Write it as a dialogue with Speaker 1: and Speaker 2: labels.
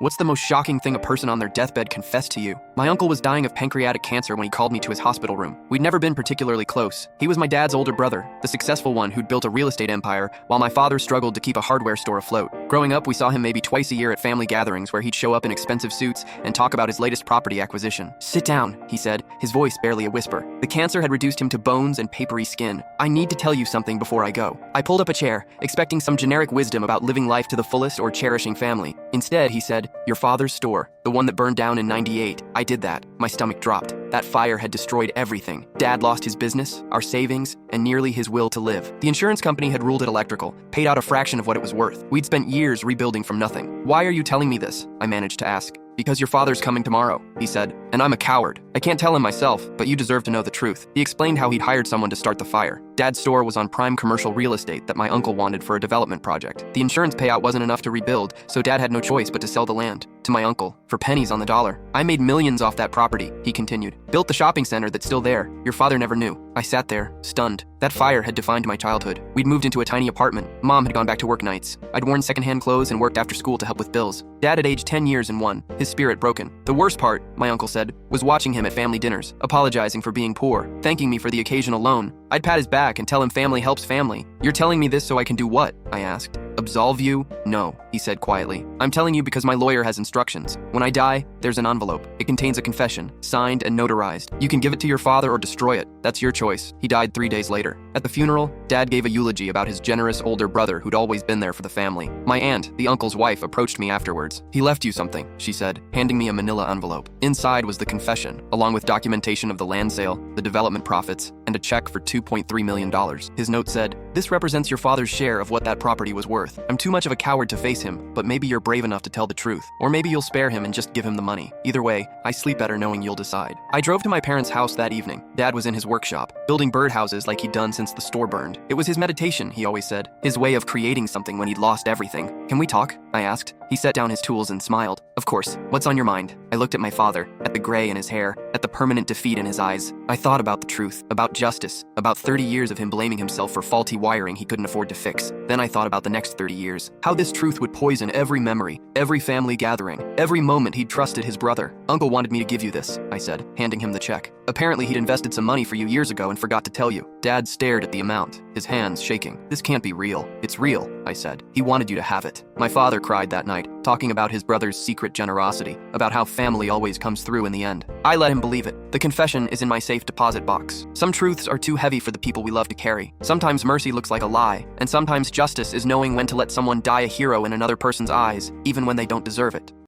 Speaker 1: What's the most shocking thing a person on their deathbed confessed to you? My uncle was dying of pancreatic cancer when he called me to his hospital room. We'd never been particularly close. He was my dad's older brother, the successful one who'd built a real estate empire, while my father struggled to keep a hardware store afloat. Growing up, we saw him maybe twice a year at family gatherings where he'd show up in expensive suits and talk about his latest property acquisition. "Sit down," he said, his voice barely a whisper. The cancer had reduced him to bones and papery skin. "I need to tell you something before I go." I pulled up a chair, expecting some generic wisdom about living life to the fullest or cherishing family. Instead, he said, "Your father's store, the one that burned down in '98. I did that." My stomach dropped. That fire had destroyed everything. Dad lost his business, our savings, and nearly his will to live. The insurance company had ruled it electrical, paid out a fraction of what it was worth. We'd spent years rebuilding from nothing. "Why are you telling me this?" I managed to ask. "Because your father's coming tomorrow," he said, "and I'm a coward. I can't tell him myself, but you deserve to know the truth." He explained how he'd hired someone to start the fire. Dad's store was on prime commercial real estate that my uncle wanted for a development project. The insurance payout wasn't enough to rebuild, so Dad had no choice but to sell the land to my uncle for pennies on the dollar. "I made millions off that property," he continued. "Built the shopping center that's still there. Your father never knew." I sat there, stunned. That fire had defined my childhood. We'd moved into a tiny apartment. Mom had gone back to work nights. I'd worn secondhand clothes and worked after school to help with bills. Dad had aged 10 years in one, his spirit broken. The worst part, my uncle said, was watching him at family dinners, apologizing for being poor, thanking me for the occasional loan. I'd pat his back and tell him family helps family. "You're telling me this so I can do what?" I asked. "Absolve you?" "No," he said quietly. "I'm telling you because my lawyer has instructions. When I die, there's an envelope. It contains a confession, signed and notarized. You can give it to your father or destroy it. That's your choice." He died 3 days later. At the funeral, Dad gave a eulogy about his generous older brother who'd always been there for the family. My aunt, the uncle's wife, approached me afterwards. "He left you something," she said, handing me a manila envelope. Inside was the confession, along with documentation of the land sale, the development profits, and a check for $2.3 million. His note said, "This represents your father's share of what that property was worth. I'm too much of a coward to face him, but maybe you're brave enough to tell the truth. Or maybe you'll spare him and just give him the money. Either way, I sleep better knowing you'll decide." I drove to my parents' house that evening. Dad was in his workshop, building birdhouses like he'd done since the store burned. It was his meditation, he always said, his way of creating something when he'd lost everything. "Can we talk?" I asked. He set down his tools and smiled. "Of course. What's on your mind?" I looked at my father, at the gray in his hair, at the permanent defeat in his eyes. I thought about the truth, about justice, about 30 years of him blaming himself for faulty wiring he couldn't afford to fix. Then I thought about the next 30 years, how this truth would poison every memory, every family gathering, every moment he'd trusted his brother. "Uncle wanted me to give you this," I said, handing him the check. "Apparently he'd invested some money for you years ago and forgot to tell you." Dad stared at the amount, his hands shaking. "This can't be real." "It's real," I said. "He wanted you to have it." My father cried that night, talking about his brother's secret generosity, about how family always comes through in the end. I let him believe it. The confession is in my safe deposit box. Some truths are too heavy for the people we love to carry. Sometimes mercy looks like a lie, and sometimes justice is knowing when to let someone die a hero in another person's eyes, even when they don't deserve it.